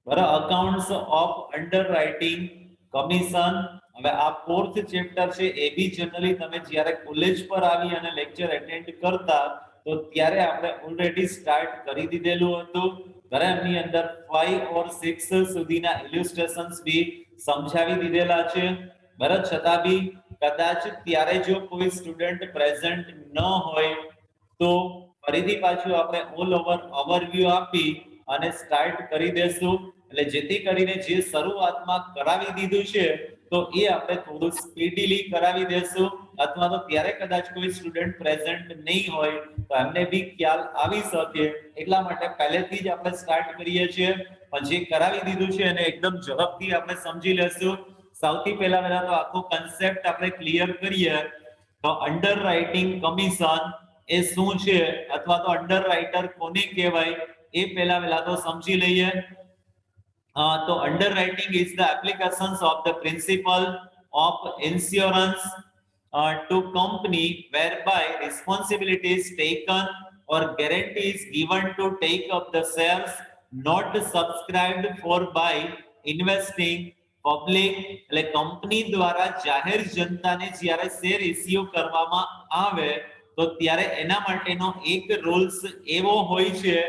બરાબર, accounts of અંડરરાઇટિંગ commission. હવે આ ફોર્થ ચેપ્ટર છે. એ બી જનરલી તમે જ્યારે કોલેજ પર આવી અને લેક્ચર એટેન્ડ કરતા તો ત્યારે આપણે ઓલરેડી સ્ટાર્ટ કરી દીધેલું હતું. બરાબર, એમની અંદર 5 ઓર 6 સુધીના ઇલ્યુસ્ટ્રેશન્સ બી સમજાવી દીધેલા છે. બરાબર, છતાં બી કદાચ ત્યારે જો કોઈ સ્ટુડન્ટ પ્રેઝન્ટ ન હોય તો ફરીથી પાછું આપણે ઓલ ઓવર ઓવરવ્યુ આપી અને સ્ટાર્ટ કરી દેશું. એટલે જેથી કરીને જે શરૂઆતમાં કરાવી દીધું છે તો એ આપણે થોડું સ્પીડીલી કરાવી દેશું, અથવા તો ત્યારે કદાચ કોઈ સ્ટુડન્ટ પ્રેઝન્ટ નહીં હોય તો એમને બી ખ્યાલ આવી શકે એટલા માટે પહેલેથી જ આપણે સ્ટાર્ટ કરીએ છીએ. પણ જે કરાવી દીધું છે એને એકદમ ઝડપથી આપણે સમજી લેશું. સૌથી પહેલા તો આખો કન્સેપ્ટ આપણે ક્લિયર કરીએ તો અંડર રાઇટિંગ કમિશન એ શું છે અથવા તો અંડર રાઇટર કોને કહેવાય એ પહેલા તો સમજી લઈએ. તો underwriting is the applications of the principle of insurance to company whereby responsibility is taken or guarantee is given to take up the shares not subscribed for by investing public. એટલે company દ્વારા જાહેર જનતાને જ્યારે share issue કરવામાં આવે તો ત્યારે એના માટેનો એક રૂલ્સ એવો હોય છે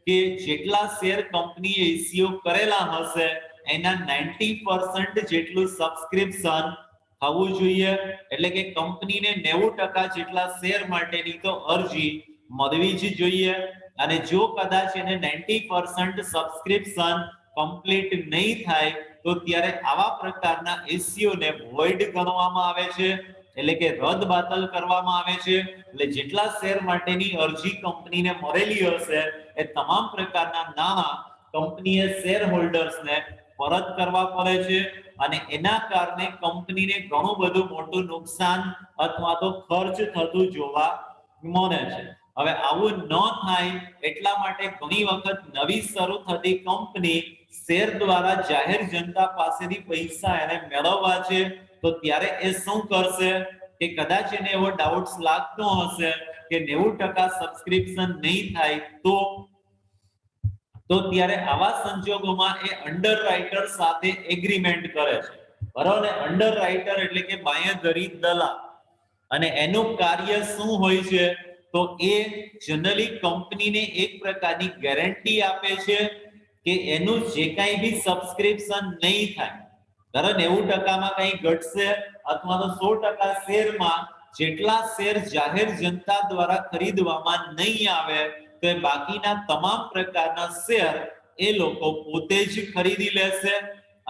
કે જેટલા શેર કંપનીએ ઇસ્યુ કરેલા હશે એના 90% જેટલું સબસ્ક્રિપ્શન થવું જોઈએ. એટલે કે કંપનીને 90% જેટલા શેર માટેની તો અરજી મળવી જ જોઈએ. અને જો કદાચ એને 90% સબસ્ક્રિપ્શન કમ્પ્લીટ નહીં થાય તો ત્યારે આવા પ્રકારના ઇસ્યુને વોઇડ ગણવામાં આવે છે, એટલે કે રદ બાતલ કરવામાં આવે છે. એટલે જેટલા શેર માટેની અરજી કંપનીને મળેલી હશે એ તમામ પ્રકારના નાણાં કંપનીએ શેર હોલ્ડર્સને પરત કરવા પડે છે. અને એના કારણે કંપનીને ઘણું બધું મોટું નુકસાન અથવા તો ખર્ચ થતું જોવા મળે છે. હવે આવું ન થાય એટલા માટે ઘણી વખત નવી શરૂ થતી કંપની શેર દ્વારા જાહેર જનતા પાસેથી પૈસા એને મેળવવા છે તો ત્યારે એ શું કરશે કે કદાચ એને એવો ડાઉટ્સ લાગતો હશે કે 90% સબસ્ક્રિપ્શન નહીં થાય તો ત્યારે આવા સંજોગોમાં એ અંડરરાઇટર સાથે એગ્રીમેન્ટ કરે છે. બરાબર, અંડરરાઇટર એટલે કે બાંયધરી દલાલ. અને એનું કાર્ય શું હોય છે તો એ જનરલી કંપનીને એક પ્રકારની ગેરંટી આપે છે કે એનું જે કાંઈ બી સબસ્ક્રિપ્શન નહીં થાય, બરાબર, 90%માં કંઈ ઘટશે અથવા તો 100% શેરમાં જેટલા શેર જાહેર જનતા દ્વારા ખરીદવામાં નહીં આવે તો એ બાકીના તમામ પ્રકારના શેર એ લોકો પોતે જ ખરીદી લેશે.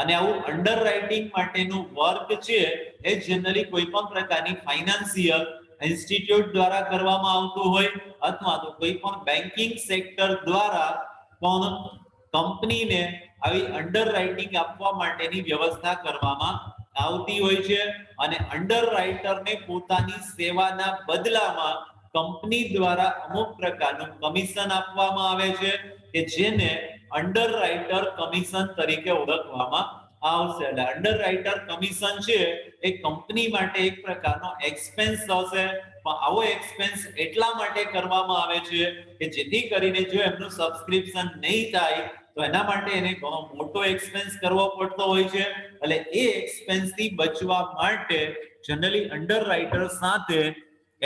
અને આવું અંડરરાઇટિંગ માટેનું વર્ક છે એ જનરલી કોઈ પણ પ્રકારની ફાઇનાન્સિયલ ઇન્સ્ટિટ્યૂટ દ્વારા કરવામાં આવતું હોય અથવા તો કોઈ પણ બેન્કિંગ સેક્ટર દ્વારા પણ કંપનીને આવી અંડરરાઇટિંગ આપવા માટેની વ્યવસ્થા કરવામાં આવતી હોય છે. અને અંડરરાઇટરને પોતાની સેવાના બદલામાં કંપની દ્વારા અમુક પ્રકારનું કમિશન આપવામાં આવે છે કે જેને અંડરરાઇટર કમિશન તરીકે ઓળખવામાં આવશે. એટલે અંડરરાઇટર કમિશન છે એ કંપની માટે એક પ્રકારનો એક્સપેન્સ હશે. પણ આવો એક્સપેન્સ એટલા માટે કરવામાં આવે છે કે જેથી કરીને જો એમનું સબસ્ક્રિપ્શન નહીં થાય તો એના માટે એને ઘણો મોટો એક્સપેન્સ કરવો પડતો હોય છે. એટલે એ એક્સપેન્સથી બચવા માટે જનરલી અંડરરાઇટર સાથે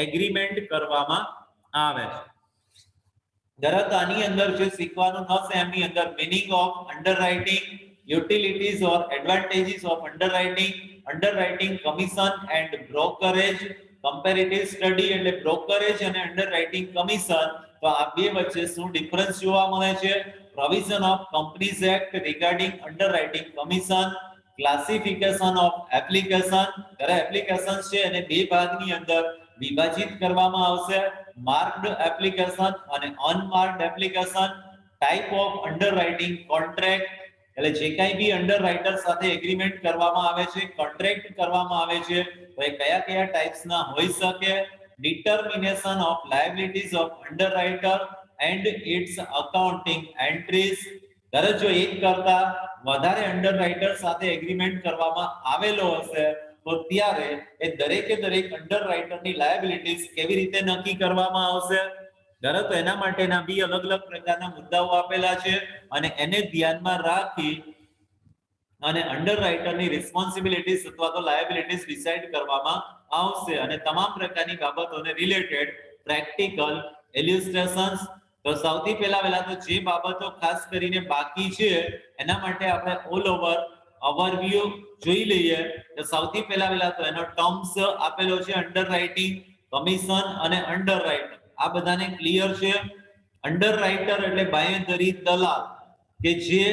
એગ્રીમેન્ટ કરવામાં આવે છે. દરત આની અંદર જે શીખવાનું થશે એમની અંદર meaning of underwriting, utilities or advantages of underwriting, underwriting commission and brokerage, comparative study એટલે બ્રોકરેજ અને અંડરરાઇટિંગ કમિશન. તો આ બે વચ્ચે શું ડિફરન્સ જોવા મળે છે, provision of companies act regarding underwriting commission, classification of application. ત્યારે એપ્લિકેશન્સ છે અને બે ભાગની અંદર વિભાજિત કરવામાં આવશે, માર્ક્ડ એપ્લિકેશન અને અનમાર્ક્ડ એપ્લિકેશન, ટાઈપ ઓફ અંડરરાઇટિંગ કોન્ટ્રાક્ટ એટલે જે કાંઈ બી અંડરરાઇટર સાથે એગ્રીમેન્ટ કરવામાં આવે છે, કોન્ટ્રાક્ટ કરવામાં આવે છે તો એ કયા કયા ટાઈપ્સના હોઈ શકે, determination of liabilities of underwriter and its accounting entries. દરેક જો એક કરતા વધારે અંડરરાઇટર સાથે એગ્રીમેન્ટ કરવામાં આવેલો હશે તો ત્યારે એ દરેકે દરેક અંડરરાઇટરની લાયબિલિટીઝ કેવી રીતે નક્કી કરવામાં આવશે. બરાબર, તો એના માટેના બી અલગ અલગ પ્રકારના મુદ્દાઓ આપેલા છે અને એને ધ્યાનમાં રાખી અને અંડરરાઇટરની રિસ્પોન્સિબિલિટીઝ અથવા તો લાયબિલિટીઝ ડિસાઇડ કરવામાં આવશે અને તમામ પ્રકારની બાબતોને રિલેટેડ પ્રેક્ટિકલ ઇલ્યુસ્ટ્રેશન્સ. તો સૌથી પહેલા તો જે બાબતો ખાસ કરીને બાકી છે એના માટે આપણે ઓલ ઓવર ઓવરવ્યુ જોઈ લઈએ. તો સૌથી પહેલા તો એનો ટર્મ્સ આપેલો છે અંડરરાઇટિંગ, કમિશન અને અંડરરાઇટર. આ બધાને ક્લિયર છે. અંડરરાઇટર એટલે બાંયધરી દલાલ કે જે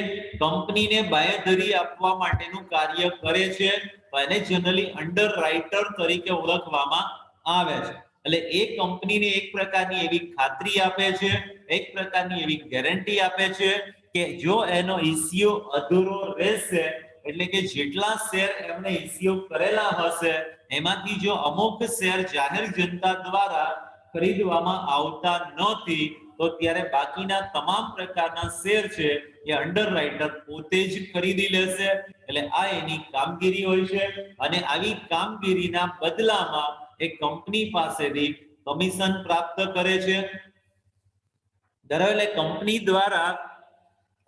કંપનીને બાંયધરી આપવા માટેનું કાર્ય કરે છે, તો એને જનરલી અંડરરાઇટર તરીકે ઓળખવામાં આવે છે. એટલે એ કંપનીને એક પ્રકારની એવી ખાતરી આપે છે, એક પ્રકારની એવી ગેરંટી આપે છે કે જો એનો ઇસ્યુ અધૂરો રહેશે, એટલે કે જેટલા શેર એમણે ઇસ્યુ કરેલા હશે એમાંથી જો અમુક શેર જાહેર જનતા દ્વારા ખરીદવામાં આવતા નથી, તો ત્યારે બાકીના તમામ પ્રકારના શેર છે એ અંડરરાઇટર પોતે જ ખરીદી લેશે. એટલે આ એની કામગીરી હોય છે અને આવી કામગીરીના બદલામાં એ કંપની પાસેથી કમિશન પ્રાપ્ત કરે છે. એટલે કંપની દ્વારા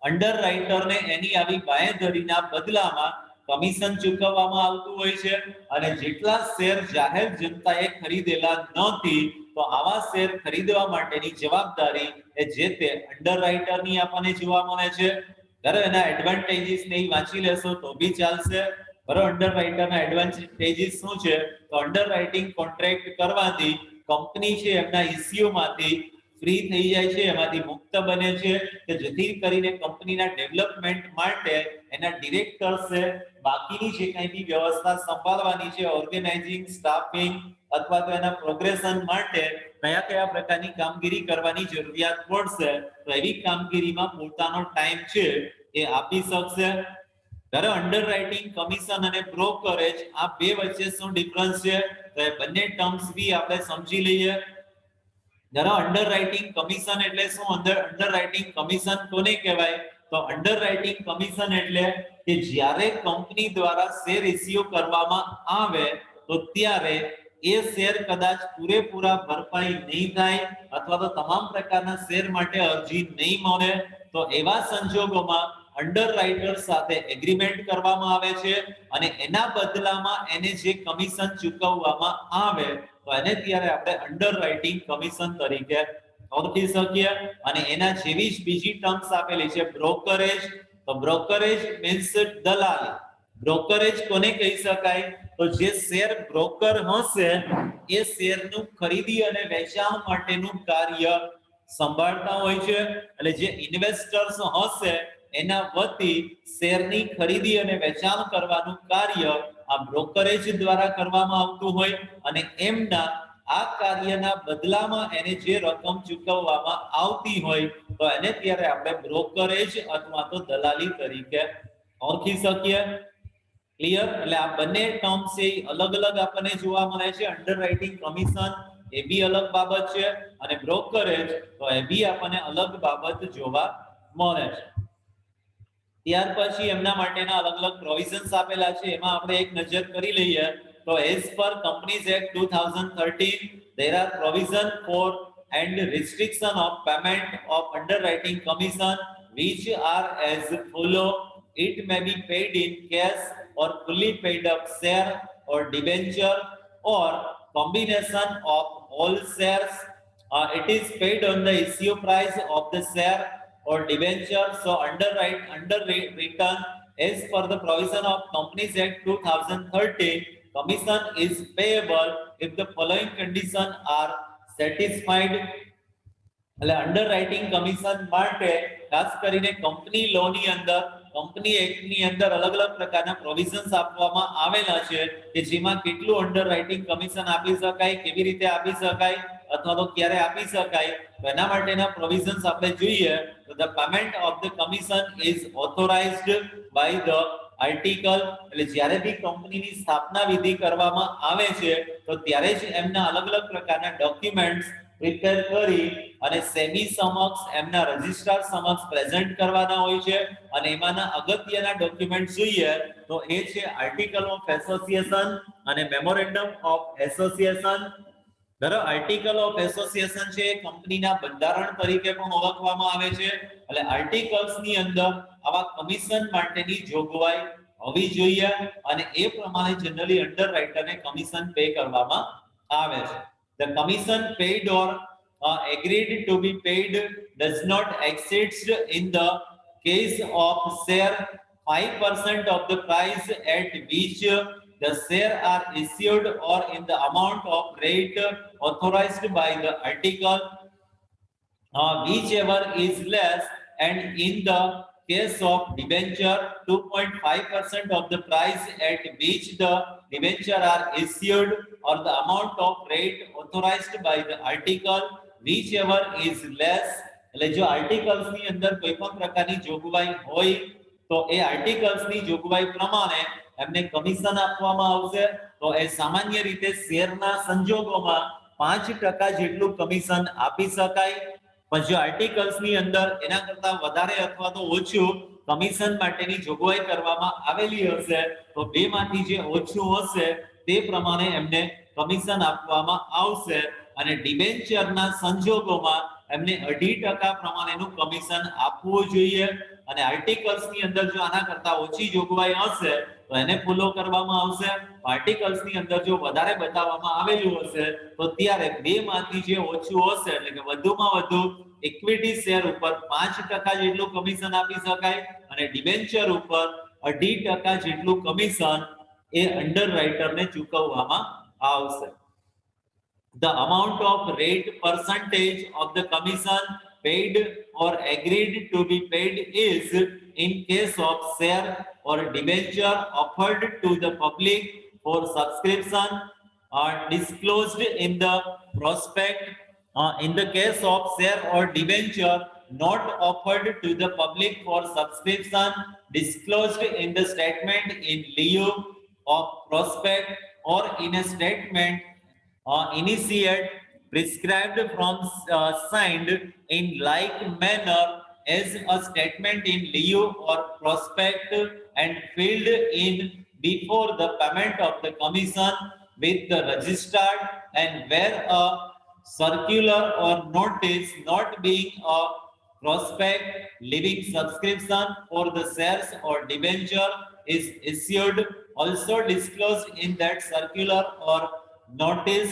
અંડરરાઇટરને એની આવી બાંયધરીના બદલામાં કમિશન ચૂકવવામાં આવતું હોય છે અને જેટલા શેર જાહેર જનતાએ ખરીદેલા નથી, તો આવા શેર ખરીદવા માટેની જવાબદારી એ જે તે અંડરરાઇટરની આપણને જોવા મળે છે. બરાબર, એના એડવાન્ટેજીસ ને વાંચી લેશો તો બી ચાલશે. બરાબર, અંડરરાઇટરના એડવાન્ટેજીસ શું છે? તો અંડરરાઇટિંગ કોન્ટ્રાક્ટ કરવાથી કંપની છે એમના ઇસ્યુમાંથી ફ્રી થઈ જાય છે, એમાંથી મુક્ત બને છે કે જેથી કરીને કંપનીના ડેવલપમેન્ટ માટે એના ડિરેક્ટર્સે બાકીની જે કંઈ બી વ્યવસ્થા સંભાળવાની છે, ઓર્ગેનાઇઝિંગ, સ્ટાફિંગ અથવા તો એના પ્રોગ્રેશન માટે કયા કયા પ્રકારની કામગીરી કરવાની જરૂરિયાત પડશે, તો એવી કામગીરીમાં પોતાનો ટાઈમ છે એ આપી શકશે. બરાબર, અંડરરાઇટિંગ, કમિશન અને બ્રોકરેજ આ બે વચ્ચે શું ડિફરન્સ છે, તો એ બંને ટર્મ્સ બી આપણે સમજી લઈએ. અંડરરાઇટિંગ કમિશન એટલે શું? અંડરરાઇટિંગ કમિશન કોને કહેવાય? તો અંડરરાઇટિંગ કમિશન એટલે કે જ્યારે કંપની દ્વારા શેર ઇસ્યુ કરવામાં આવે તો ત્યારે એ શેર કદાચ પૂરેપૂરા ભરપાઈ નહીં થાય અથવા તો તમામ પ્રકારના શેર માટે અરજી નહીં મળે, તો એવા સંજોગોમાં અંડરરાઇટર સાથે એગ્રીમેન્ટ કરવામાં આવે છે અને એના બદલામાં એને જે કમિશન ચૂકવવામાં આવે તો એને ત્યારે આપણે અંડરરાઇટિંગ કમિશન તરીકે ઓળખી શકીએ. અને એના જેવી જ બીજી ટર્મ્સ આપેલી છે બ્રોકરેજ. તો બ્રોકરેજ મીન્સ દલાલી. બ્રોકરેજ કોને કહી શકાય? તો જે શેર બ્રોકર હશે એ શેરનું ખરીદી અને વેચાણ માટેનું કાર્ય સંભાળતા હોય છે. એટલે જે ઇન્વેસ્ટર્સ હશે એના વતી શેરની ખરીદી અને વેચાણ કરવાનું કાર્ય આ બ્રોકરેજ દ્વારા કરવામાં આવતું હોય અને એમના આ કાર્યના બદલામાં એને જે રકમ ચૂકવવામાં આવતી હોય તો એને ત્યારે આપણે બ્રોકરેજ અથવા તો દલાલી તરીકે ઓળખી શકીએ. ક્લિયર? એટલે આ બંને ટર્મ્સ છે અલગ અલગ આપણને જોવા મળે છે. અંડરરાઇટિંગ કમિશન એ બી અલગ બાબત છે અને બ્રોકરેજ તો એ બી આપણને અલગ બાબત જોવા મળે છે. ત્યાર પછી એમના માટેના અલગ અલગ પ્રોવિઝન્સ આપેલા છે, એમાં આપણે એક નજર કરી લઈએ. તો as per Companies Act 2013 there are provision for and restriction of payment of underwriting commission which are as follow. It may be paid in cash or fully paid up share or debenture or combination of all shares. It is paid on the issue price of the share or debenture. So underwritten as per the provision of Companies Act 2013, commission is payable if the following conditions are satisfied. એટલે અંડરરાઇટિંગ commission માટે ખાસ કરીને company લોની અંદર, company એક્ટની અંદર અલગ અલગ પ્રકારના provisions આપવામાં આવેલા છે કે જેમાં કેટલું અંડરરાઇટિંગ કમિશન આપી શકાય, કેવી રીતે આપી શકાય અથવા તો ક્યારે આપી શકાય, તો એના માટેના પ્રોવિઝન્સ આપણે જોઈએ. તો the payment of the commission is authorised by the article. એટલે જ્યારે બી કંપનીની સ્થાપના વિધિ કરવામાં આવે છે તો ત્યારે જ એમના અલગ અલગ પ્રકારના ડોક્યુમેન્ટ્સ પ્રિપેર કરી અને સેબી સમક્ષ એમના રજિસ્ટ્રાર સમક્ષ પ્રેઝન્ટ કરવાના હોય છે અને એમાંના અગત્યના ડોક્યુમેન્ટ જોઈએ તો એ છે આર્ટિકલ ઓફ એસોસિએશન અને મેમોરેન્ડમ ઓફ એસોસિએશન. બરાબર, આર્ટિકલ ઓફ એસોસિએશન છે એ કંપનીના બંધારણ તરીકે પણ ઓળખવામાં આવે છે. એટલે આર્ટિકલ્સ ની અંદર આવા કમિશન માટેની જોગવાઈ હોવી જોઈએ અને એ પ્રમાણે જનરલી અંડરરાઇટરને કમિશન પે કરવામાં આવે છે. The commission paid or agreed to be paid does not exceed in the case of share 5% of the price at which the share are issued or in the amount of rate authorized by the article, whichever is less, and in the case of debenture 2.5% of the price at which the debenture are issued or the amount of rate authorized by the article, whichever is less. એટલે જો articles ની અંદર કોઈ પણ પ્રકારની જોગવાઈ હોય તો એ આર્ટિકલ્સ ની જોગવાઈ પ્રમાણે એમને કમિશન આપવામાં આવશે. તો એ સામાન્ય રીતે શેરના સંજોગોમાં 5% જેટલું કમિશન આપી શકાય. પણ જો આર્ટિકલ્સ ની અંદર એના કરતા વધારે અથવા તો ઓછું કમિશન માટેની જોગવાઈ કરવામાં આવેલી હશે તો બેમાંથી જે ઓછું હશે તે પ્રમાણે એમને કમિશન આપવામાં આવશે. અને ડિબેન્ચરના સંજોગોમાં એમને 2.5% પ્રમાણેનું કમિશન આપવું જોઈએ. અને આર્ટિકલ્સ ની અંદર જો આના કરતા ઓછી જોગવાઈ હશે તો એને ફોલો કરવામાં આવશે. આર્ટિકલ્સ ની અંદર જો વધારે બતાવવામાં આવેલું હશે તો ત્યારે બેમાંથી જે ઓછું હશે એટલે કે વધુમાં વધુ ઇક્વિટી શેર ઉપર 5% જેટલું કમિશન આપી શકાય અને ડિબેન્ચર ઉપર 2.5% જેટલું કમિશન એ અંડરરાઇટરને ચૂકવવામાં આવશે. The amount of rate percentage of the commission paid or agreed to be paid is, in case of share or debenture offered to the public for subscription, are disclosed in the prospect. In the case of share or debenture not offered to the public for subscription, disclosed in the statement in lieu of prospect or in a statement initiate prescribed from signed in like manner as a statement in lieu or prospect and filled in before the payment of the commission with the registered, and where a circular or notice not being a prospect leaving subscription for the shares or debenture is issued, also disclosed in that circular or notice.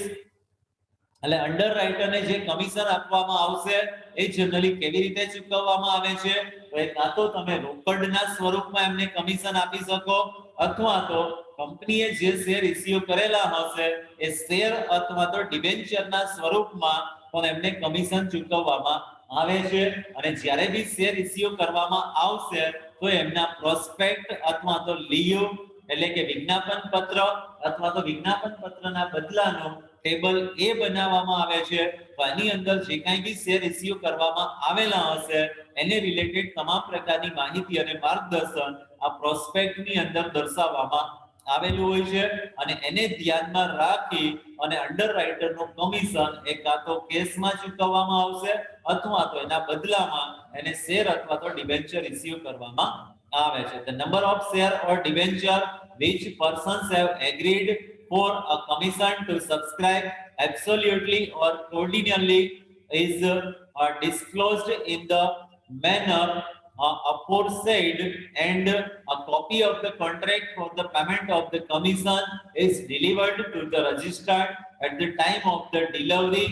એટલે અંડરરાઇટરને જે commission આપવામાં આવશે એ generally કેવી રીતે ચૂકવવામાં આવે છે તો એ કાં તો તમે રોકડના સ્વરૂપમાં એમને કમિશન આપી શકો અથવા તો કંપનીએ જે શેર ઇસ્યુ કરેલા હશે એ શેર અથવા તો ડિબેન્ચરના સ્વરૂપમાં પણ એમને કમિશન ચૂકવવામાં આવે છે. અને જ્યારે બી શેર ઇસ્યુ કરવામાં આવશે તો એમના પ્રોસ્પેક્ટ અથવા તો લીવ એટલે કે વિજ્ઞાપન પત્ર અથવા તો વિજ્ઞાપન પત્રના બદલાનો ટેબલ એ બનાવવામાં આવે છે. તો આની અંદર જે કાંઈ બી શેર ઇસ્યુ કરવામાં આવેલા હશે એને રિલેટેડ તમામ પ્રકારની માહિતી અને માર્ગદર્શન આ પ્રોસ્પેક્ટની અંદર દર્શાવવામાં આવેલું હોય છે. અને એને ધ્યાનમાં રાખી અને અંડરરાઇટરનું કમિશન એ કાં તો કેશમાં ચૂકવવામાં આવશે અથવા તો એના બદલામાં એને શેર અથવા તો ડિબેન્ચર ઇસ્યુ કરવામાં આવે છે. The number of share or debenture which persons have agreed for a commission to subscribe absolutely or ordinarily is disclosed in the manner aforesaid, and a copy of the contract for the payment of the commission is delivered to the registered at the time of the delivery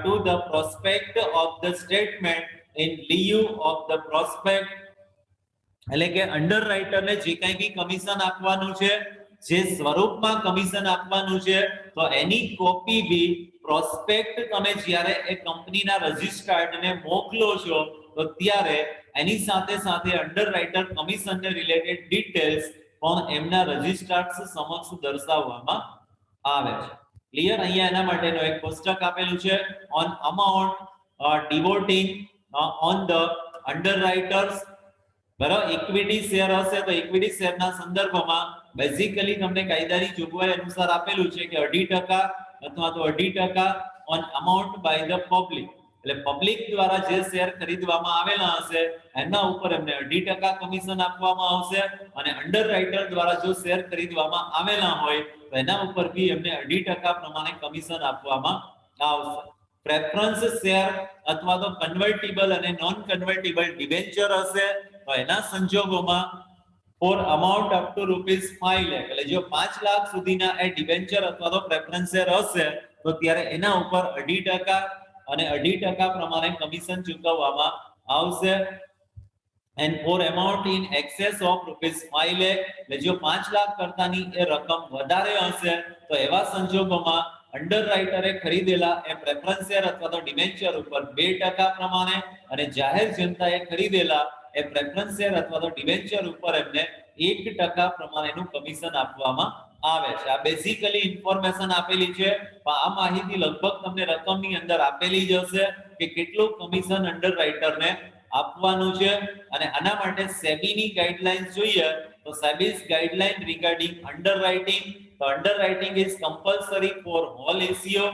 to the prospect of the statement in lieu of the prospect. એટલે કે અંડરરાઇટરને જે કંઈ બી commission આપવાનું છે જે સ્વરૂપમાં commission આપવાનું છે તો એની કોપી બી પ્રોસ્પેક્ટ તમે જ્યારે એ કંપનીના રજિસ્ટર્ડને મોકલો છો તો ત્યારે એની સાથે સાથે અંડરરાઇટર કમિશનને રિલેટેડ ડિટેલ્સ પણ એમના રજિસ્ટર્ડ્સ સમક્ષ દર્શાવવામાં આવે છે. ક્લિયર? અહીંયા એના માટેનો એક કોષ્ટક આપેલું છે ઓન અમાઉન્ટ ડિવોટિંગ ઓન ધ અંડરરાઇટર્સ. બરાબર, ઇક્વિટી શેર હશે તો ઇક્વિટી શેરના સંદર્ભમાં બેઝિકલી તમને કાયદાની જોગવાઈ અનુસાર આપેલું છે કે 2.5% અથવા તો 2.5% on amount by the public. એટલે પબ્લિક દ્વારા જે શેર ખરીદવામાં આવેલા હશે એના ઉપર એમને 2.5% કમિશન આપવામાં આવશે અને અંડરરાઇટર દ્વારા જો શેર ખરીદવામાં આવેલા હોય તો એના ઉપર બી એમને 2.5% પ્રમાણે કમિશન આપવામાં આવશે. પ્રેફરન્સ શેર અથવા તો કન્વર્ટિબલ અને નોન કન્વર્ટિબલ ડિબેન્ચર હશે તો એના સંજોગોમાં for amount up to ₹5 lakh, એટલે જો 5 લાખ સુધીના એ ડિબેન્ચર અથવા તો પ્રેફરન્સ શેર હશે તો ત્યારે એના ઉપર 2.5% અને 2.5% પ્રમાણે કમિશન ચૂકવવામાં આવશે. and for amount in excess of ₹5 lakh, એટલે જો 5 લાખ કરતાની એ રકમ વધારે હશે તો એવા સંજોગોમાં અંડરરાઇટરે ખરીદેલા એ પ્રેફરન્સ શેર અથવા તો ડિબેન્ચર ઉપર 2% પ્રમાણે અને જાહેર જનતાએ ખરીદેલા એ પ્રેફરન્સ શેર અથવા તો ડિબેન્ચર ઉપર એમને 1% પ્રમાણેનું કમિશન આપવામાં આવે છે. આ બેઝિકલી ઇન્ફોર્મેશન આપેલી છે, પણ આ માહિતી લગભગ તમને રકમની અંદર આપેલી જ હશે કે કેટલું કમિશન અંડરરાઇટરને આપવાનું છે. અને આના માટે સેબીની ગાઈડલાઇન્સ જોઈએ તો સેબીઝ ગાઈડલાઇન રિગાર્ડિંગ અંડરરાઇટિંગ, તો underwriting is compulsory for whole issue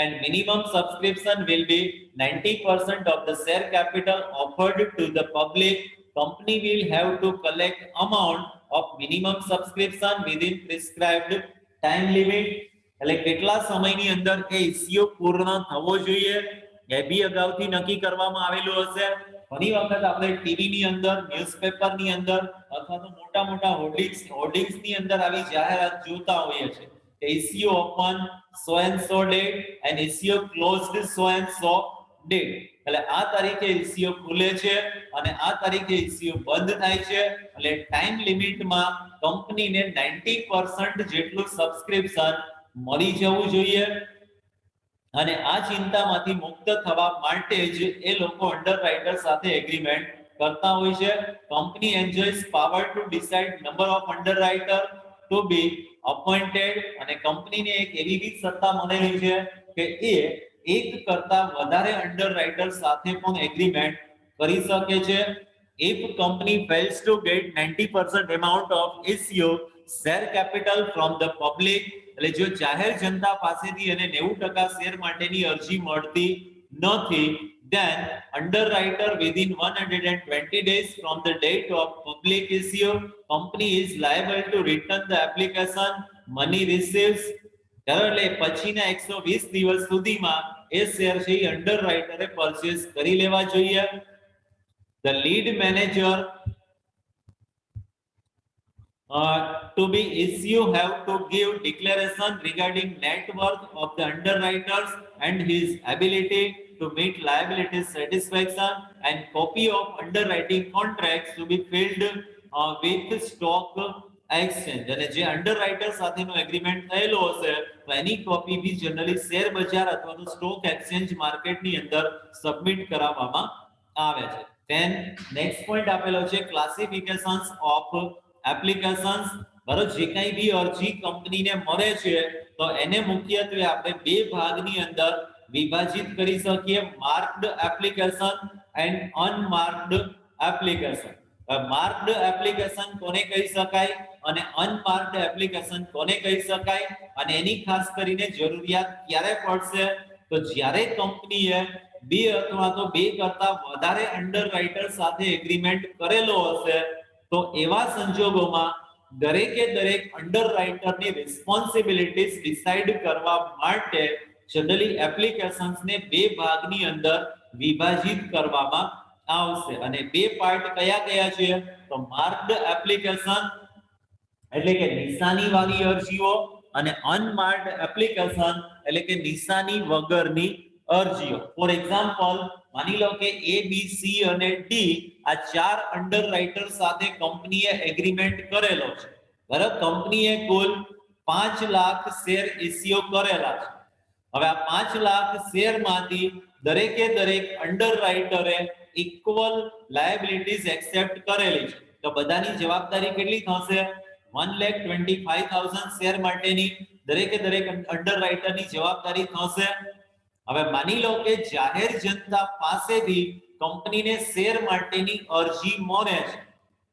and minimum subscription will be 90% of the share capital offered to the public. Company will have to collect amount of minimum subscription within prescribed time limit. એટલે કેટલા સમયની અંદર એ issue પૂર્ણ થવો જોઈએ એ બી અગાઉથી નક્કી કરવામાં આવેલું હશે. ઘણી વખત આપણે ટીવી ની અંદર, ન્યૂઝપેપર ની અંદર અથવા તો મોટા મોટા હોર્ડિંગ્સ ની અંદર આવી જાહેરાત જોતા હોઈએ છીએ કે issue open so and so date and issue closed so and so date. એટલે આ તારીખે ઇશ્યુ ખુલે છે અને આ તારીખે ઇશ્યુ બંધ થાય છે. એટલે ટાઈમ લિમિટમાં કંપનીને 90% જેટલું સબસ્ક્રિપ્શન મળી જવું જોઈએ. અને આ ચિંતામાંથી મુક્ત થવા માટે જ એ લોકો અંડરરાઇટર સાથે એગ્રીમેન્ટ કરતા હોય છે. Company enjoys power to decide number of underwriter to be appointed, અને કંપનીને એક એવી બી સત્તા મળેલી છે કે એ એક કરતા વધારે અંડરરાઇટર સાથે પણ એગ્રીમેન્ટ કરી શકે છે. If company fails to get 90% amount of issue share capital from the public, એટલે જો જાહેર જનતા પાસેથી એને 90% શેર માટેની અરજી મળતી નથી, then underwriter within 120 days from the date of public issue, company is liable to return the application money receives. એટલે પછીના 120 દિવસ સુધીમાં એ શેર છે એ અંડરરાઇટરે પરચેસ કરી લેવા જોઈએ. The lead manager to be issue have to give declaration regarding net worth of the underwriters and his ability to meet liability satisfaction, and copy of underwriting contracts to be filled with stock exchange. અને જે અંડરરાઇટર સાથેનો agreement થયેલો હશે તો એની copy બી generally share બજાર અથવા તો stock exchange માર્કેટની અંદર સબમિટ કરાવવામાં આવે છે. Then next point આપેલો છે ક્લાસિફિકેશન્સ ઓફ એપ્લિકેશન્સ. બરાબર, જે કંઈ બી અરજી કંપનીને મળે છે તો એને મુખ્યત્વે આપણે બે ભાગની અંદર વિભાજિત કરી શકીએ: marked application and unmarked application. Marked application કોને કહી શકાય અને અનમાર્ક્ડ એપ્લિકેશન કોને કહી શકાય, અને એની ખાસ કરીને જરૂરિયાત ક્યારે પડશે તો જ્યારે કંપનીએ બે અથવા તો બે કરતા વધારે અંડરરાઇટર સાથે એગ્રીમેન્ટ કરેલો હશે તો એવા સંજોગોમાં દરેકે દરેક અંડરરાઇટરની રિસ્પોન્સિબિલિટીઝ ડિસાઇડ કરવા માટે જનરલી એપ્લિકેશન્સને બે ભાગની અંદર વિભાજિત કરવામાં આવશે. અને બે પાર્ટ કયા કયા છે તો માર્ક્ડ એપ્લિકેશન એટલે કે નિશાની વાળી અરજીઓ, અને અનમાર્ક્ડ એપ્લિકેશન એટલે કે નિશાની વગરની અરજીઓ. ફોર એક્ઝામ્પલ, માની લો કે A, B, C અને D આ ચાર અંડરરાઇટર સાથે કંપનીએ એગ્રીમેન્ટ કરેલો છે. બરાબર, કંપનીએ કુલ 5 લાખ શેર ઇશ્યુ કરેલા છે. હવે આ 5 લાખ શેરમાંથી દરેકે દરેક અંડરરાઇટરે ઇક્વલ લાયબિલિટીઝ એક્સેપ્ટ કરેલી છે. તો બધાની જવાબદારી કેટલી થશે? 1,25,000 શેર માટેની દરેકે દરેક અંડરરાઇટરની જવાબદારી થશે. હવે માની લો કે જાહેર જનતા પાસેથી કંપનીને શેર માટેની અરજી મળે છે,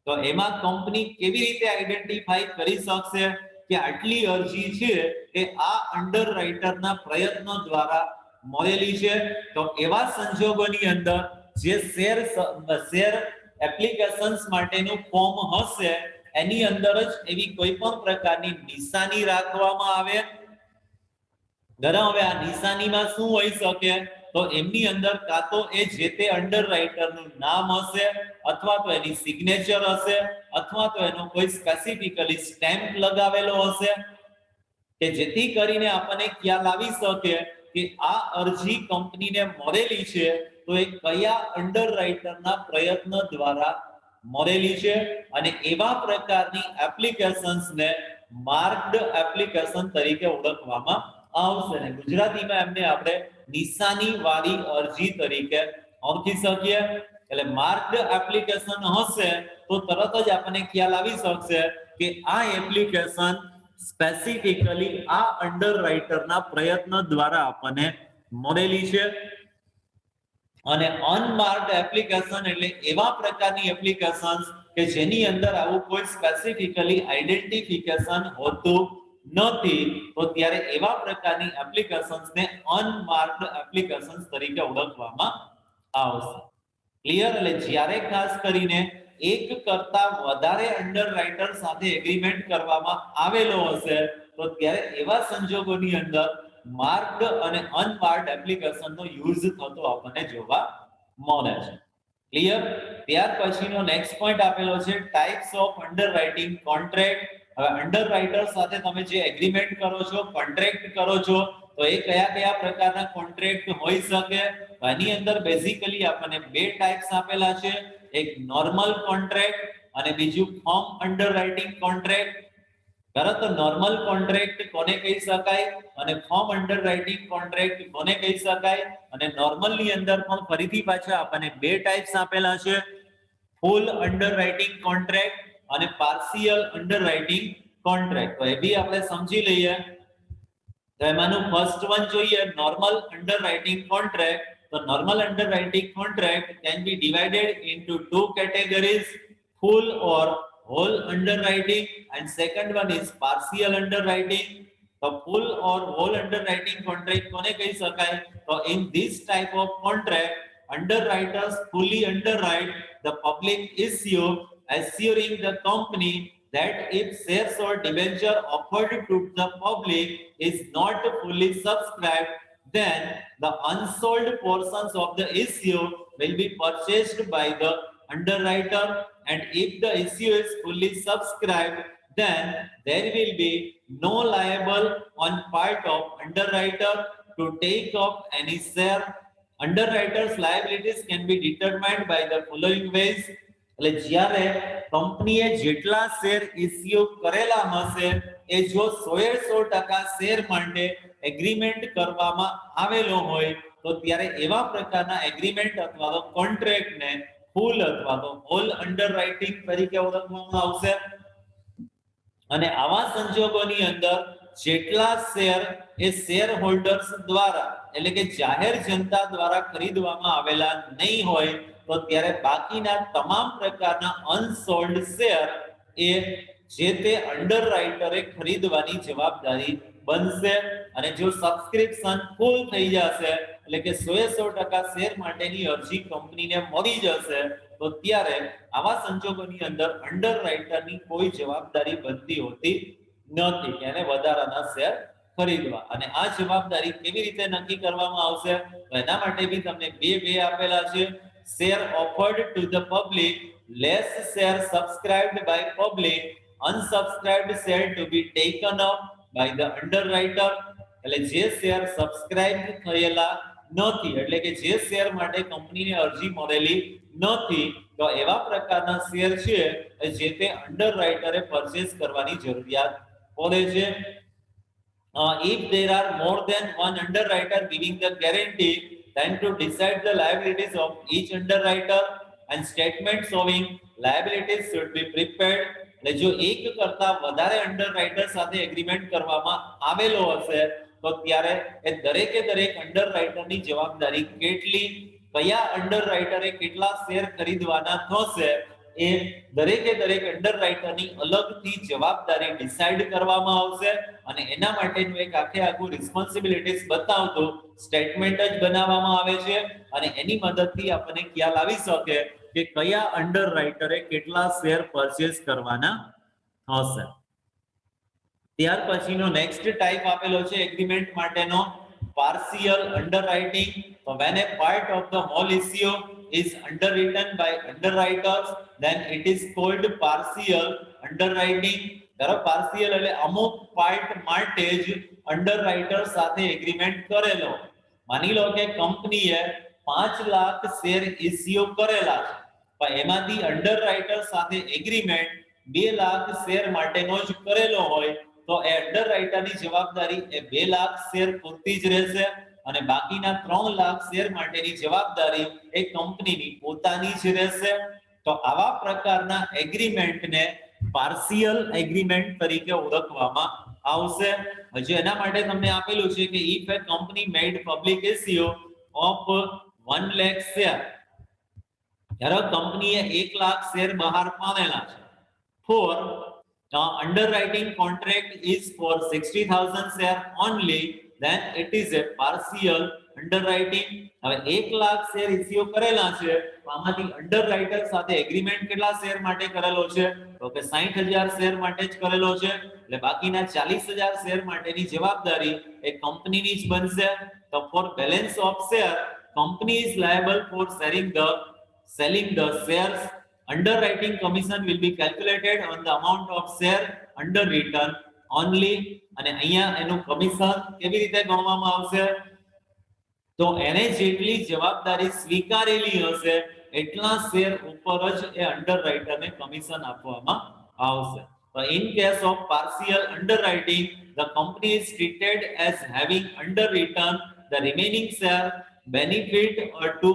તો એમાં કંપની કેવી રીતે આઈડેન્ટિફાઈ કરી શકશે કે આટલી અરજી છે એ આ અંડરરાઇટરના પ્રયત્નો દ્વારા મળેલી છે? તો એવા સંજોગોની અંદર જે શેર એપ્લિકેશન્સ માટેનું ફોર્મ હશે એની અંદર જ એવી કોઈ પણ પ્રકારની નિશાની રાખવામાં આવે, ધરાવ હવે આ નિશાનીમાં શું હોઈ શકે તો એમની અંદર કાં તો એ જે તે અંડરરાઇટરનું નામ હશે અથવા તો એની સિગ્નેચર હશે અથવા તો એનો કોઈ સ્પેસિફિકલી સ્ટેમ્પ લગાવેલો હશે કે જેથી કરીને આપણને ખ્યાલ આવી શકે કે આ અરજી કંપનીને મળેલી છે તો એ કયા અંડરરાઇટરના પ્રયત્ન દ્વારા મળેલી છે અને એવા પ્રકારની એપ્લિકેશન્સને માર્ક્ડ એપ્લિકેશન તરીકે ઓળખવામાં આવશે ને ગુજરાતીમાં એમને આપણે નિશાની વાળી અરજી તરીકે ઓળખી શકીએ એટલે માર્ક્ડ એપ્લિકેશન હશે તો તરત જ આપણને ખ્યાલ આવી શકશે કે આ એપ્લિકેશન સ્પેસિફિકલી આ અંડરરાઇટરના પ્રયત્ન દ્વારા આપણને મળેલી છે અને અનમાર્ક્ડ એપ્લિકેશન એટલે એવા પ્રકારની એપ્લિકેશન્સ કે જેની અંદર આવું કોઈ સ્પેસિફિકલી આઈડેન્ટિફિકેશન હોતું નથી તો ત્યારે એવા પ્રકારની એપ્લિકેશન્સને અનમાર્ક્ડ એપ્લિકેશન્સ તરીકે ઓળખવામાં આવશે ક્લિયર એટલે જ્યારે ખાસ કરીને એક કરતા વધારે અંડરરાઇટર સાથે એગ્રીમેન્ટ કરવામાં આવેલો હશે તો ત્યારે એવા સંજોગોની અંદર માર્ક્ડ અને અનમાર્ક્ડ એપ્લિકેશનનો યુઝ થતો આપણને જોવા મળે છે ક્લિયર ત્યાર પછીનો નેક્સ્ટ પોઈન્ટ આપેલો છે ટાઇપ્સ ઓફ અંડરરાઇટિંગ કોન્ટ્રાક્ટ હવે અંડરરાઇટર સાથે તમે જે એગ્રીમેન્ટ કરો છો કોન્ટ્રાક્ટ કરો છો તો એ કયા પ્રકારના કોન્ટ્રાક્ટ હોઈ શકે આની અંદર બેઝિકલી આપણને બે ટાઇપ્સ આપેલા છે એક નોર્મલ કોન્ટ્રાક્ટ અને બીજું ફોર્મ અંડરરાઇટિંગ કોન્ટ્રાક્ટ બરાબર તો નોર્મલ કોન્ટ્રાક્ટ કોને કહી શકાય અને ફોર્મ અંડરરાઇટિંગ કોન્ટ્રાક્ટ કોને કહી શકાય અને નોર્મલ ની અંદર પણ ફરીથી પાછા આપણને બે ટાઇપ્સ આપેલા છે ફૂલ અંડરરાઇટિંગ કોન્ટ્રાક્ટ અને પાર્શિયલ અંડરરાઇટિંગ કોન્ટ્રાક્ટ તો એ બી આપણે સમજી લઈએ તો એમાંનું ફર્સ્ટ વન જોઈએ નોર્મલ અંડરરાઇટિંગ કોન્ટ્રાક્ટ તો normal underwriting contract can be divided into two categories full or whole underwriting and second one is partial underwriting so full or whole underwriting contract kone kahi shakai so in this type of contract underwriters fully underwrite the public issue assuring the company that if shares or debenture offered to the public is not fully subscribed then the unsold portions of the issue will be purchased by the underwriter and if the issue is fully subscribed then there will be no liable on part of underwriter to take off any share underwriter's liabilities can be determined by the following ways એટલે જ્યારે કંપનીએ જેટલા share issue કરેલા હશે એ જો 100% share માટે agreement કરવામાં આવેલો હોય તો ત્યારે એવા પ્રકારના એગ્રીમેન્ટ અથવા તો કોન્ટ્રાક્ટને ફૂલ અથવા તો હોલ અંડરરાઇટિંગ તરીકે ઓળખવામાં આવશે અને આવા સંજોગોની અંદર જેટલા શેર એ શેર હોલ્ડર્સ દ્વારા એટલે કે જાહેર જનતા દ્વારા ખરીદવામાં આવેલા નહીં હોય તો ત્યારે બાકીના તમામ પ્રકારના અનસોલ્ડ શેર એ જે તે અંડરરાઇટરે ખરીદવાની જવાબદારી બનશે અને જો સબસ્ક્રિપ્શન ફૂલ થઈ જશે એટલે કે 100% શેર માટેની અરજી કંપનીને મળી જશે તો ત્યારે આવા સંજોગોની અંદર અંડરરાઇટરની કોઈ જવાબદારી બનતી હોતી નથી કે એને વધારાના શેર ખરીદવા અને આ જવાબદારી કેવી રીતે નક્કી કરવામાં આવશે તો એના માટે બી તમને બે આપેલા છે share offered to the public less share subscribed by public unsubscribed share to be taken up by the underwriter એટલે જે શેર સબસ્ક્રાઇબ થયેલા નથી એટલે કે જે શેર માટે કંપનીને અરજી મળેલી નથી તો એવા પ્રકારના શેર છે જે તે અંડરરાઇટરે પરચેસ કરવાની જરૂરિયાત પડે છે if there are more than one underwriter giving the guarantee then to decide the liabilities of each underwriter and statement showing liabilities should be prepared એટલે જો એક કરતા વધારે અંડરરાઇટર સાથે એગ્રીમેન્ટ કરવામાં આવેલો હશે તો ત્યારે એ દરેક અંડરરાઇટરની જવાબદારી કેટલી કયા અંડરરાઇટરે કેટલા શેર ખરીદવાના થશે એ દરેક અંડરરાઇટરની અલગથી જવાબદારી ડિસાઇડ કરવામાં આવશે અને એના માટેનું એક આખું રિસ્પોન્સિબિલિટીઝ બતાવતો સ્ટેટમેન્ટ જ બનાવવામાં આવે છે અને એની મદદથી આપણને ખ્યાલ આવી શકે કે કયા અંડરરાઇટરે કેટલા શેર પરચેસ કરવાના હશે ત્યાર પછીનો નેક્સ્ટ ટાઈપ આપેલો છે એગ્રીમેન્ટ માટેનો પાર્શિયલ અંડરરાઇટિંગ. તો when a part of the whole issue is underwritten by underwriters then it is called partial underwriting. ધારો પાર્શિયલ એટલે અમુક પાર્ટ માટે જ અંડરરાઇટર સાથે એગ્રીમેન્ટ કરેલો. માની લો કે કંપનીએ 5 લાખ શેર ઇસ્યુ કરેલા છે પણ એમાંથી અંડરરાઇટર સાથે એગ્રીમેન્ટ 2 લાખ શેર માટેનો જ કરેલો હોય તો એ અંડરરાઇટરની જવાબદારી એ 2 લાખ શેર પૂરતી જ રહેશે અને બાકીના 3 લાખ શેર માટેની જવાબદારી એ કંપનીની પોતાની જ રહેશે. તો આવા પ્રકારના એગ્રીમેન્ટને પાર્શિયલ એગ્રીમેન્ટ તરીકે ઓળખવામાં આવશે. હજુ એના માટે તમને આપેલું છે કે if a company made public issue of 1 lakh share, ધારો કંપનીએ 1 લાખ શેર બહાર પાડેલા છે for underwriting contract is for 60,000 share only then it is a partial underwriting. હવે 1 લાખ શેર ઇસ્યુ કરેલા છે આમાંથી અંડરરાઇટર સાથે એગ્રીમેન્ટ કેટલા શેર માટે કરેલો છે તો કે 60,000 શેર માટે જ કરેલો છે એટલે બાકીના 40,000 શેર માટેની જવાબદારી એ કંપનીની જ બનશે. તો for balance of share company is liable for selling the shares. Underwriting commission will be calculated on the amount of share underwritten only. અને અહીંયા એનું કમિશન કેવી રીતે ગણવામાં આવશે તો એને જેટલી જવાબદારી સ્વીકારેલી હશે એટલા શેર ઉપર જ એ અંડરરાઇટરને કમિશન આપવામાં આવશે. તો in case of partial underwriting the company is treated as having underwritten the remaining share. Benefit or to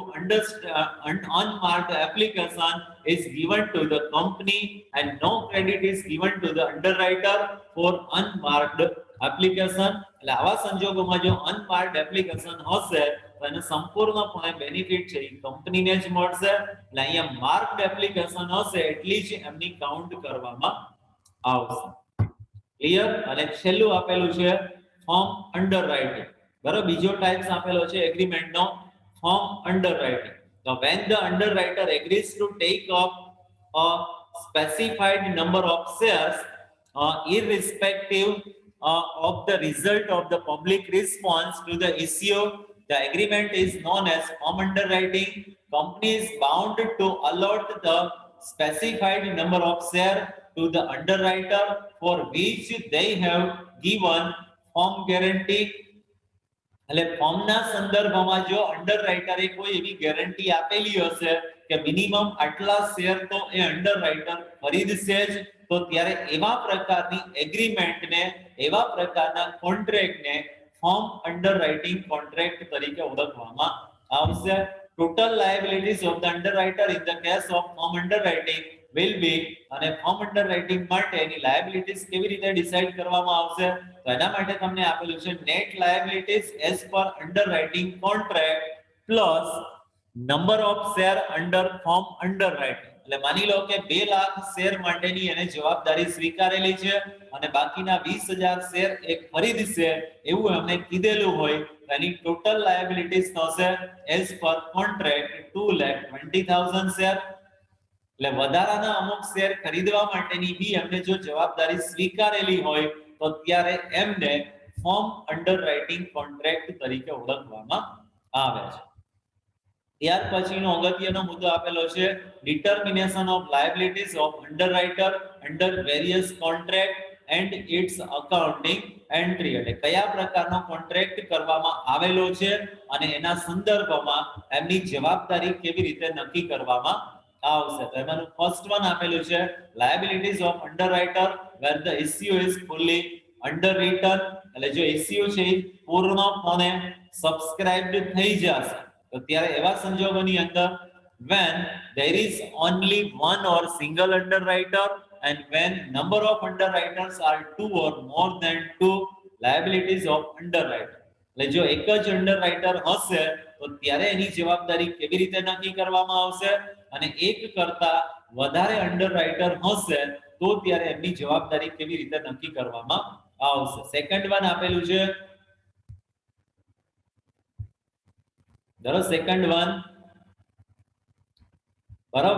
unmarked application is given to the company and no credit is given to the underwriter for unmarked application. એટલે આવા સંજોગોમાં જો unmarked application હશે તો એને સંપૂર્ણપણે benefit છે એ કંપનીને જ મળશે. એટલે અહીંયા માર્ક્ડ એપ્લિકેશન હશે એટલી જ એમની કાઉન્ટ કરવામાં આવશે. ક્લિયર? અને છેલ્લું આપેલું છે ફોર્મ અંડરરાઇટિંગ. બરાબર, બીજો ટાઈપ્સ આપેલો છે એગ્રીમેન્ટનો ફોર્મ અંડરરાઇટિંગ. તો when the underwriter agrees to take up a specified number of shares irrespective of the result of the public response to the issue, the agreement is known as form underwriting. Company is bound to allot the specified number of shares to the underwriter for which they have given form guarantee. એટલે ફોર્મના સંદર્ભમાં જો અંડરરાઇટરે કોઈ એવી guarantee આપેલી હશે કે minimum આટલા શેર તો એ અંડરરાઇટર ખરીદશે જ તો ત્યારે એવા પ્રકારની એગ્રીમેન્ટને એવા પ્રકારના કોન્ટ્રાક્ટને ફોર્મ અંડરરાઇટિંગ કોન્ટ્રાક્ટ તરીકે ઓળખવામાં આવશે. Total liabilities of the underwriter in the case of form underwriting will be. અને ફોર્મ અંડરરાઇટિંગ માટે એની લાયબિલિટીઝ કેવી રીતે ડિસાઈડ કરવામાં આવશે તો એના માટે તમને આપેલું છે net liabilities as per underwriting contract plus number of share under form underwriting. એટલે માની લો કે 2 લાખ શેર માટેની એને જવાબદારી સ્વીકારેલી છે અને બાકીના 20,000 શેર એ ખરીદશે એવું એમને કીધેલું હોય તો એની ટોટલ લાયબિલિટીઝ થશે એઝ પર કોન્ટ્રાક્ટ 2,20,000 શેર. એટલે વધારાના અમુક શેર ખરીદવા માટેની બી એમને જો જવાબદારી સ્વીકારેલી હોય તો ત્યારે એમને ફોર્મ અંડરરાઇટિંગ કોન્ટ્રાક્ટ તરીકે ઓળખવામાં આવે છે. ત્યાર પછીનો અગત્યનો મુદ્દો આપેલો છે determination of liabilities of underwriter under various contract and its accounting entry. એટલે કયા પ્રકારનો કોન્ટ્રાક્ટ કરવામાં આવેલો છે અને એના સંદર્ભમાં એમની જવાબદારી કેવી રીતે નક્કી કરવામાં આવશે. તો એમાંનું ફર્સ્ટ વન આપેલું છે liabilities of underwriter where the issue is fully underwritten. એટલે જો ઇશ્યુ છે પૂર્ણપણે સબસ્ક્રાઇબ્ડ થઈ જશે તો ત્યારે એવા સંજોગોની અંદર when there is only one or single underwriter and when number of underwriters are 2 or more than 2 liabilities of underwriter. એટલે જો એક જ અંડરરાઇટર હશે તો ત્યારે એની જવાબદારી કેવી રીતે નક્કી કરવામાં આવશે અને એક કરતા વધારે અંડરરાઇટર હશે તો ત્યારે એમની જવાબદારી કેવી રીતે નક્કી કરવામાં આવશે. સેકન્ડ વન આપેલું છે second one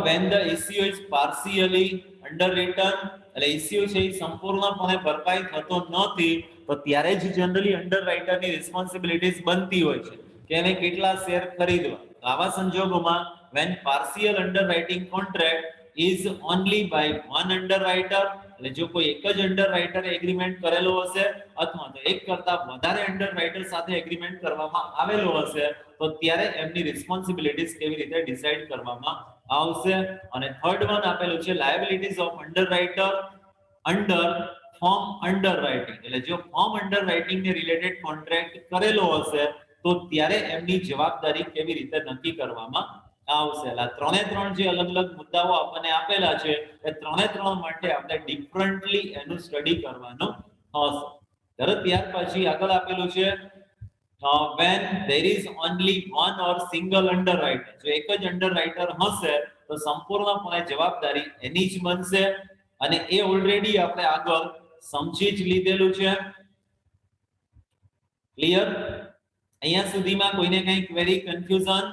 when the issue is partially under return એટલે ઇસ્યુ છે એ સંપૂર્ણપણે ભરપાઈ થતો નથી, તો ત્યારે જ જનરલી અંડર રાઇટરની રિસ્પોન્સિબિલિટીઝ બનતી હોય છે કે એને કેટલા શેર ખરીદવા. આવા સંજોગોમાં when partial underwriting contract is only by one underwriter, એટલે જો કોઈ એક જ અંડરરાઇટર એગ્રીમેન્ટ કરેલો હશે અથવા તો એક કરતા વધારે અંડરરાઇટર સાથે એગ્રીમેન્ટ કરવામાં આવેલો હશે, તો ત્યારે એમની રિસ્પોન્સિબિલિટીઝ કેવી રીતે ડિસાઈડ કરવામાં આવશે. અને થર્ડ વન આપેલું છે liabilities of underwriter under form underwriting, એટલે જો ફોર્મ અંડરરાઇટિંગ ને રિલેટેડ કોન્ટ્રાક્ટ કરેલો હશે તો ત્યારે એમની જવાબદારી કેવી રીતે નક્કી કરવામાં આવશે. એટલે ત્રણે ત્રણ જે અલગ અલગ મુદ્દાઓ આપણને આપેલા છે એ ત્રણે ત્રણ માટે આપણે ડિફરન્ટલી એનું સ્ટડી કરવાનું હશે. ત્યાર પછી આગળ આપેલું છે when there is only one or single underwriter, જો એક જ અંડરરાઇટર હશે તો સંપૂર્ણપણે જવાબદારી એની જ બનશે, અને એ ઓલરેડી આપણે આગળ સમજી જ લીધેલું છે. ક્લિયર? અહીંયા સુધીમાં કોઈને કઈ ક્વેરી, કન્ફ્યુઝન?